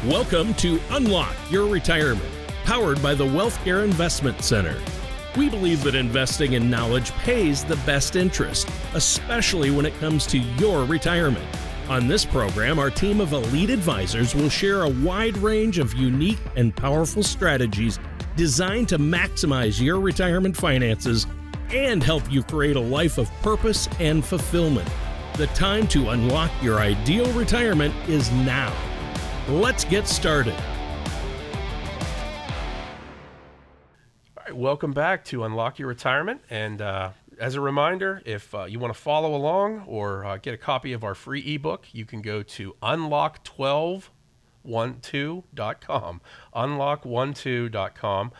Welcome to Unlock Your Retirement, powered by the WealthKare Investment Center. We believe that investing in knowledge pays the best interest, especially when it comes to your retirement. On this program, our team of elite advisors will share a wide range of unique and powerful strategies designed to maximize your retirement finances and help you create a life of purpose and fulfillment. The time to unlock your ideal retirement is now. Let's get started. All right, welcome back to Unlock Your Retirement. And as a reminder, if you want to follow along or get a copy of our free ebook, you can go to unlock1212.com, unlock12.com.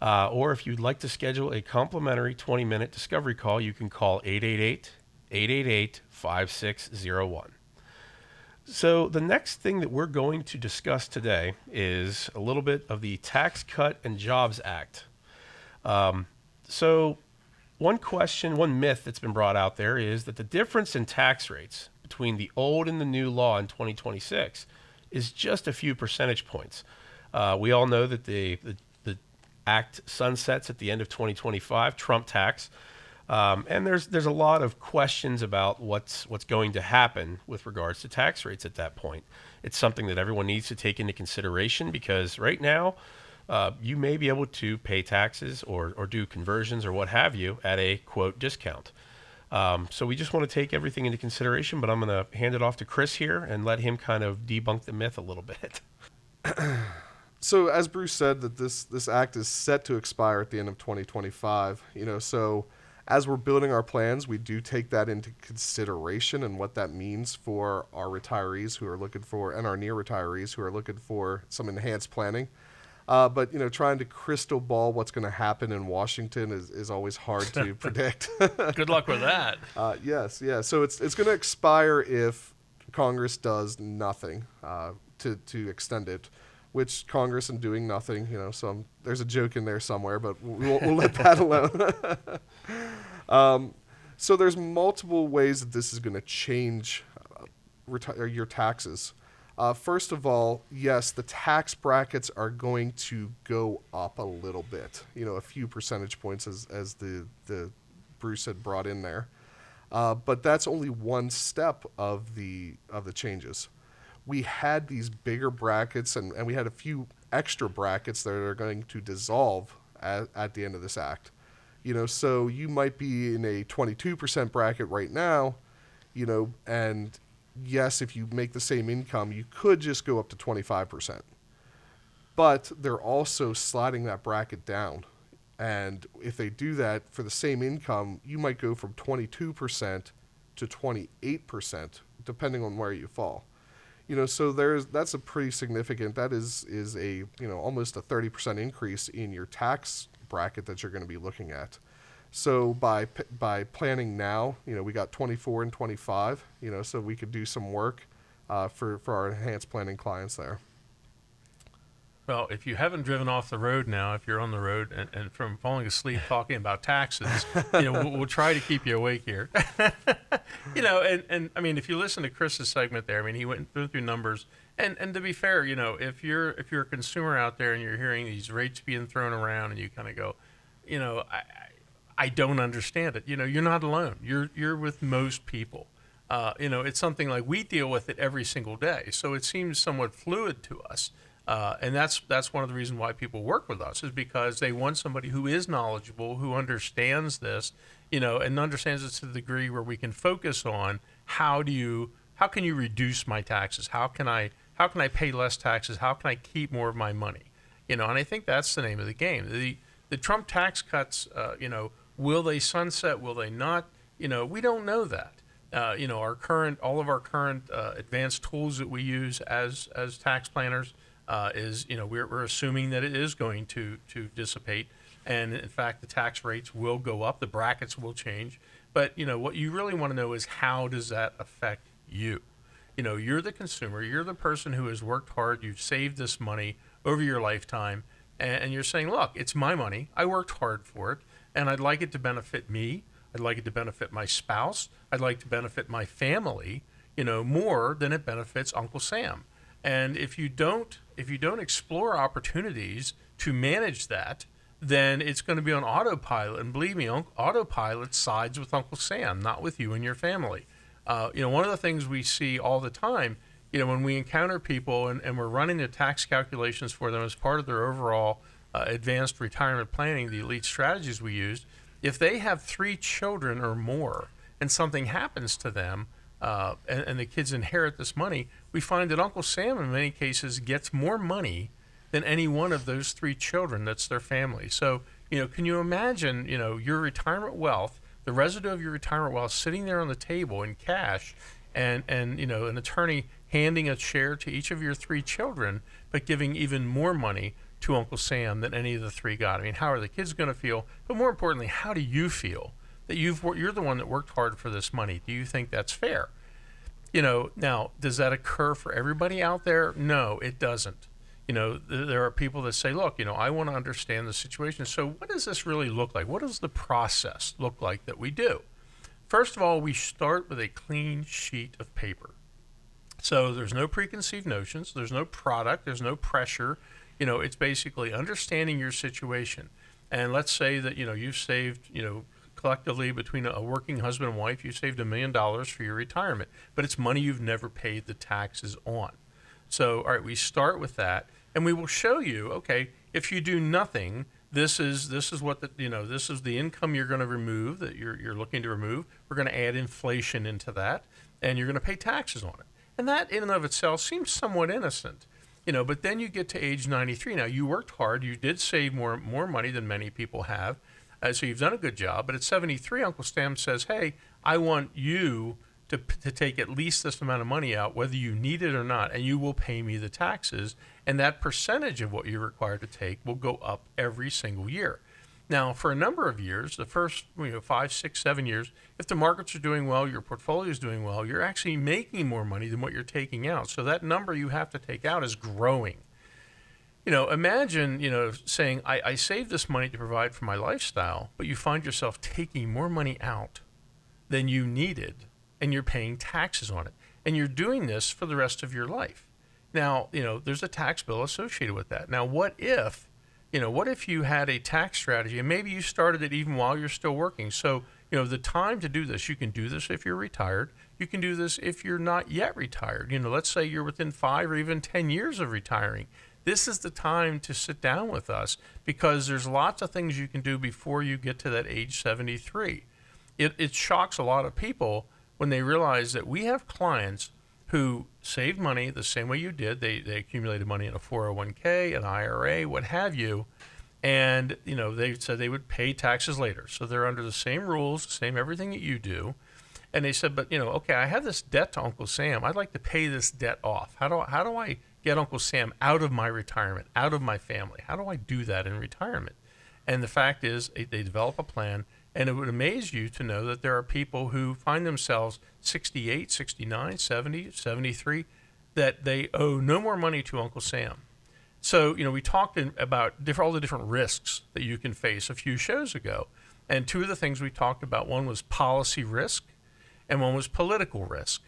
Or if you'd like to schedule a complimentary 20-minute discovery call, you can call 888-888-5601. So the next thing that we're going to discuss today is a little bit of the Tax Cut and Jobs Act. So one myth that's been brought out there is that the difference in tax rates between the old and the new law in 2026 is just a few percentage points. We all know that the Act sunsets at the end of 2025, Trump tax. And there's a lot of questions about what's going to happen with regards to tax rates at that point. It's something that everyone needs to take into consideration because right now you may be able to pay taxes or do conversions or what have you at a quote discount. So we just want to take everything into consideration, but I'm going to hand it off to Chris here and let him kind of debunk the myth a little bit. So as Bruce said, that this act is set to expire at the end of 2025. So as we're building our plans, we do take that into consideration and what that means for our retirees who are looking for, and our near retirees who are looking for some enhanced planning. But trying to crystal ball what's going to happen in Washington is always hard to predict. Good luck with that. Yes. So it's going to expire if Congress does nothing to extend it. Which Congress in doing nothing, so there's a joke in there somewhere, but we'll let that alone. So there's multiple ways that this is going to change your taxes. First of all, yes, the tax brackets are going to go up a little bit, a few percentage points as the Bruce had brought in there. But that's only one step of the changes. We had these bigger brackets and we had a few extra brackets that are going to dissolve at the end of this act. So you might be in a 22% bracket right now, and yes, if you make the same income, you could just go up to 25%. But they're also sliding that bracket down. And if they do that for the same income, you might go from 22% to 28%, depending on where you fall. So that's a pretty significant, that is a, almost a 30% increase in your tax bracket that you're going to be looking at. So by planning now, we got 24 and 25, so we could do some work for our enhanced planning clients there. Well, if you haven't driven off the road now, if you're on the road and from falling asleep talking about taxes, we'll try to keep you awake here. And I mean, if you listen to Chris's segment there, I mean, he went through numbers. And to be fair, if you're a consumer out there and you're hearing these rates being thrown around and you kind of go, I don't understand it. You're not alone. You're with most people. It's something like we deal with it every single day. So it seems somewhat fluid to us. And that's one of the reasons why people work with us is because they want somebody who is knowledgeable, who understands this, and understands it to the degree where we can focus on how can you reduce my taxes? How can I pay less taxes? How can I keep more of my money? And I think that's the name of the game. The Trump tax cuts, will they sunset? Will they not? We don't know that. All of our current advanced tools that we use as tax planners we're assuming that it is going to dissipate, and in fact the tax rates will go up, the brackets will change. But what you really want to know is how does that affect you? You're the consumer, you're the person who has worked hard, you've saved this money over your lifetime, and you're saying, look, it's my money, I worked hard for it, and I'd like it to benefit me, I'd like it to benefit my spouse, I'd like to benefit my family, more than it benefits Uncle Sam. And if you don't explore opportunities to manage that, then it's going to be on autopilot. And believe me, autopilot sides with Uncle Sam, not with you and your family. One of the things we see all the time, when we encounter people and we're running the tax calculations for them as part of their overall advanced retirement planning, the elite strategies we used, if they have 3 children or more and something happens to them, and the kids inherit this money, we find that Uncle Sam in many cases gets more money than any one of those 3 children. That's their family. So, can you imagine, your retirement wealth, the residue of your retirement wealth sitting there on the table in cash, and an attorney handing a share to each of your 3 children, but giving even more money to Uncle Sam than any of the 3 got? I mean, how are the kids going to feel? But more importantly, how do you feel that you're the one that worked hard for this money? Do you think that's fair? Now, does that occur for everybody out there? No, it doesn't. There are people that say, look, I want to understand the situation. So what does this really look like? What does the process look like that we do? First of all, we start with a clean sheet of paper. So there's no preconceived notions. There's no product. There's no pressure. It's basically understanding your situation. And let's say that, you've saved, collectively between a working husband and wife, you saved $1 million for your retirement, but it's money you've never paid the taxes on. So, all right, we start with that, and we will show you, okay, if you do nothing, this is what this is the income you're going to remove, that you're looking to remove. We're going to add inflation into that, and you're going to pay taxes on it. And that in and of itself seems somewhat innocent, but then you get to age 93. Now, you worked hard. You did save more money than many people have. So you've done a good job. But at 73, Uncle Sam says, hey, I want you to take at least this amount of money out, whether you need it or not, and you will pay me the taxes. And that percentage of what you're required to take will go up every single year. Now, for a number of years, the first 5, 6, 7 years, if the markets are doing well, your portfolio is doing well, you're actually making more money than what you're taking out. So that number you have to take out is growing. Imagine, saying, I saved this money to provide for my lifestyle, but you find yourself taking more money out than you needed, and you're paying taxes on it. And you're doing this for the rest of your life. Now, there's a tax bill associated with that. Now, what if you had a tax strategy, and maybe you started it even while you're still working? So, the time to do this, you can do this if you're retired. You can do this if you're not yet retired. Let's say you're within 5 or even 10 years of retiring. This is the time to sit down with us, because there's lots of things you can do before you get to that age 73. It shocks a lot of people when they realize that we have clients who saved money the same way you did. They accumulated money in a 401k, an IRA, what have you, and they said they would pay taxes later. So they're under the same rules, same everything that you do. And they said, but okay, I have this debt to Uncle Sam. I'd like to pay this debt off. How do I get Uncle Sam out of my retirement, out of my family? How do I do that in retirement? And the fact is, they develop a plan, and it would amaze you to know that there are people who find themselves 68, 69, 70, 73, that they owe no more money to Uncle Sam. So, we talked about all the different risks that you can face a few shows ago. And 2 of the things we talked about, one was policy risk, and one was political risk.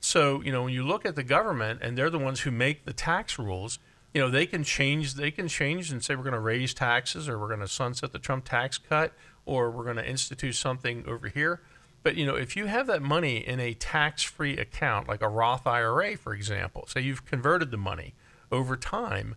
So, when you look at the government, and they're the ones who make the tax rules, they can change and say we're going to raise taxes, or we're going to sunset the Trump tax cut, or we're going to institute something over here. But, if you have that money in a tax-free account, like a Roth IRA, for example, say you've converted the money over time,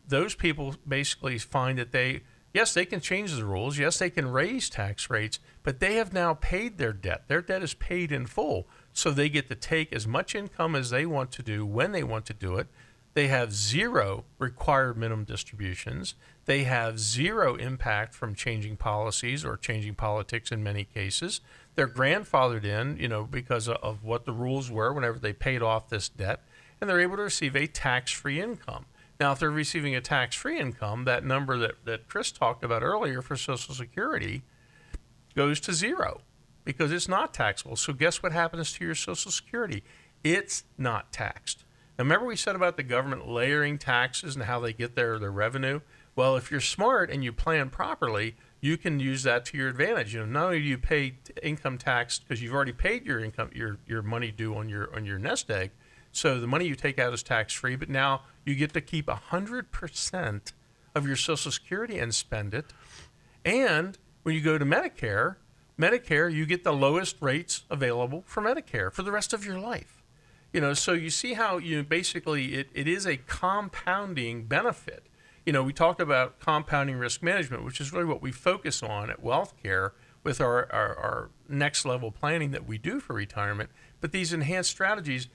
those people basically find that they can change the rules. Yes, they can raise tax rates, but they have now paid their debt. Their debt is paid in full. So they get to take as much income as they want to do when they want to do it. They have 0 required minimum distributions. They have 0 impact from changing policies or changing politics in many cases. They're grandfathered in, because of what the rules were whenever they paid off this debt, and they're able to receive a tax-free income. Now, if they're receiving a tax-free income, that number that Chris talked about earlier for Social Security goes to 0. Because it's not taxable. So guess what happens to your Social Security? It's not taxed. Now, remember we said about the government layering taxes and how they get their revenue? Well, if you're smart and you plan properly, you can use that to your advantage. Not only do you pay income tax because you've already paid your income, your money due on your nest egg, So the money you take out is tax-free, but now you get to keep 100% of your Social Security and spend it. And when you go to Medicare, you get the lowest rates available for Medicare for the rest of your life. So you see how basically it is a compounding benefit. We talked about compounding risk management, which is really what we focus on at WealthKare with our next level planning that we do for retirement. But these enhanced strategies,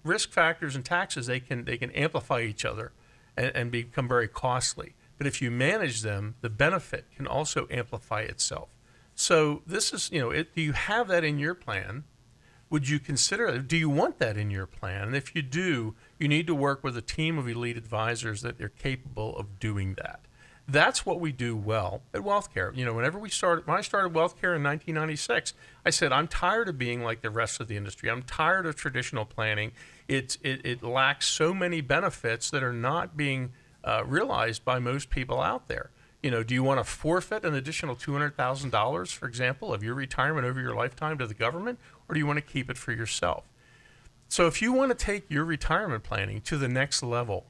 risk factors and taxes, they can amplify each other and become very costly. But if you manage them, the benefit can also amplify itself. So this is, do you have that in your plan? Would you consider, do you want that in your plan? And if you do, you need to work with a team of elite advisors that are capable of doing that. That's what we do well at WealthKare. When I started WealthKare in 1996, I said, I'm tired of being like the rest of the industry. I'm tired of traditional planning. It lacks so many benefits that are not being realized by most people out there. Do you want to forfeit an additional $200,000, for example, of your retirement over your lifetime to the government, or do you want to keep it for yourself? So if you want to take your retirement planning to the next level,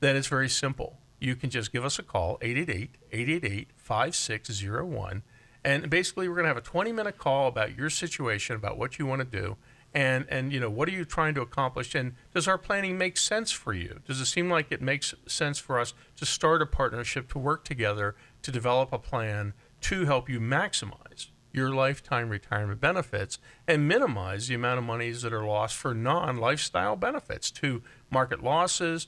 then it's very simple. You can just give us a call, 888-888-5601, and basically we're going to have a 20-minute call about your situation, about what you want to do, and what are you trying to accomplish, and does our planning make sense for you? Does it seem like it makes sense for us to start a partnership, to work together, to develop a plan to help you maximize your lifetime retirement benefits and minimize the amount of monies that are lost for non-lifestyle benefits, to market losses,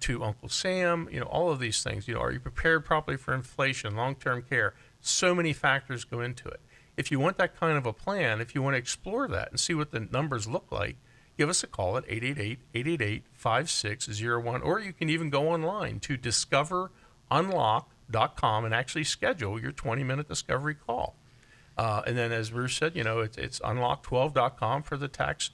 to Uncle Sam, all of these things. Are you prepared properly for inflation, long-term care? So many factors go into it. If you want that kind of a plan, if you want to explore that and see what the numbers look like, give us a call at 888-888-5601, or you can even go online to discoverunlock.com and actually schedule your 20-minute discovery call. And then, as Bruce said, it's unlock12.com for the tax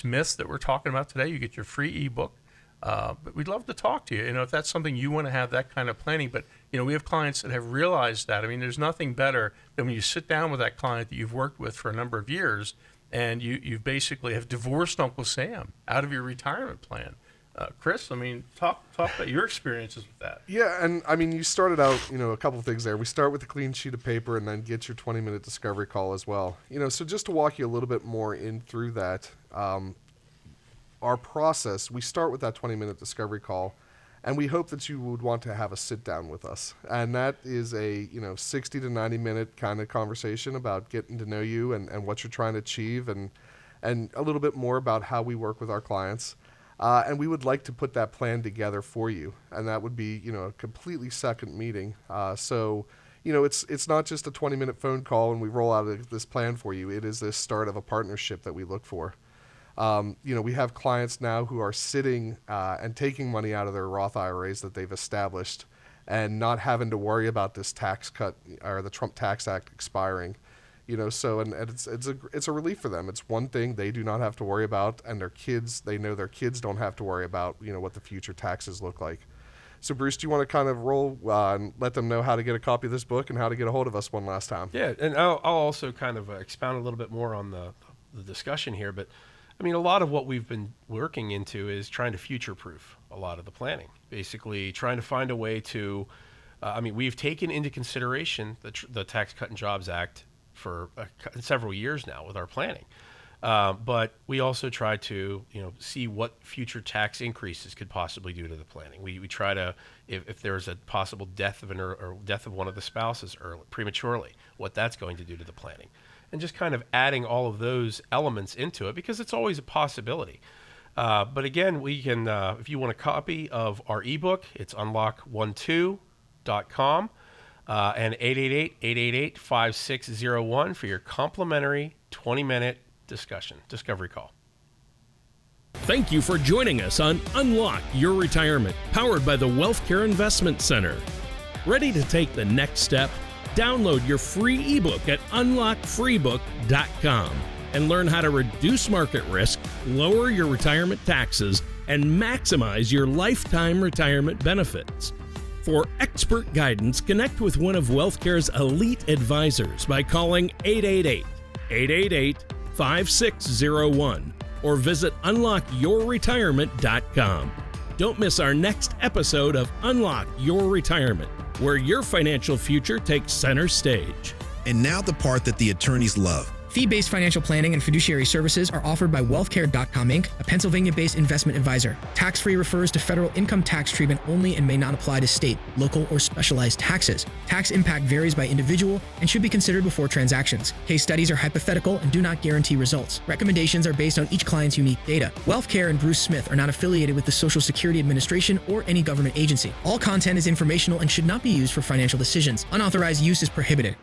myths that we're talking about today. You get your free ebook. But we'd love to talk to you, if that's something you want to have, that kind of planning. But, we have clients that have realized that. I mean, there's nothing better than when you sit down with that client that you've worked with for a number of years and you basically have divorced Uncle Sam out of your retirement plan. Chris, talk about your experiences with that. Yeah, and you started out, a couple of things there. We start with a clean sheet of paper and then get your 20-minute discovery call as well. So just to walk you a little bit more in through that, our process, we start with that 20-minute discovery call, and we hope that you would want to have a sit down with us. And that is a 60 to 90-minute kind of conversation about getting to know you and what you're trying to achieve and a little bit more about how we work with our clients. And we would like to put that plan together for you. And that would be, a completely second meeting. So it's not just a 20-minute phone call and we roll out this plan for you. It is the start of a partnership that we look for. We have clients now who are sitting and taking money out of their Roth IRAs that they've established and not having to worry about this tax cut or the Trump Tax Act expiring. So it's a relief for them. It's one thing they do not have to worry about, and their kids, they know their kids don't have to worry about, what the future taxes look like. So, Bruce, do you want to kind of roll and let them know how to get a copy of this book and how to get a hold of us one last time? Yeah, and I'll also kind of expound a little bit more on the discussion here, but a lot of what we've been working into is trying to future-proof a lot of the planning. Basically, trying to find a way to, we've taken into consideration the Tax Cut and Jobs Act for several years now with our planning. But we also try to, see what future tax increases could possibly do to the planning. We try to, if there's a possible death of death of one of the spouses prematurely, what that's going to do to the planning. And just kind of adding all of those elements into it because it's always a possibility. But again, we can, if you want a copy of our ebook, it's unlock12.com and 888-888-5601 for your complimentary 20-minute discovery call. Thank you for joining us on Unlock Your Retirement, powered by the WealthKare Investment Center. Ready to take the next step? Download your free ebook at unlockfreebook.com and learn how to reduce market risk, lower your retirement taxes, and maximize your lifetime retirement benefits. For expert guidance, connect with one of WealthKare's elite advisors by calling 888-888-5601 or visit unlockyourretirement.com. Don't miss our next episode of Unlock Your Retirement, where your financial future takes center stage. And now the part that the attorneys love. Fee-based financial planning and fiduciary services are offered by WealthKare.com Inc., a Pennsylvania-based investment advisor. Tax-free refers to federal income tax treatment only and may not apply to state, local, or specialized taxes. Tax impact varies by individual and should be considered before transactions. Case studies are hypothetical and do not guarantee results. Recommendations are based on each client's unique data. WealthKare and Bruce Smith are not affiliated with the Social Security Administration or any government agency. All content is informational and should not be used for financial decisions. Unauthorized use is prohibited.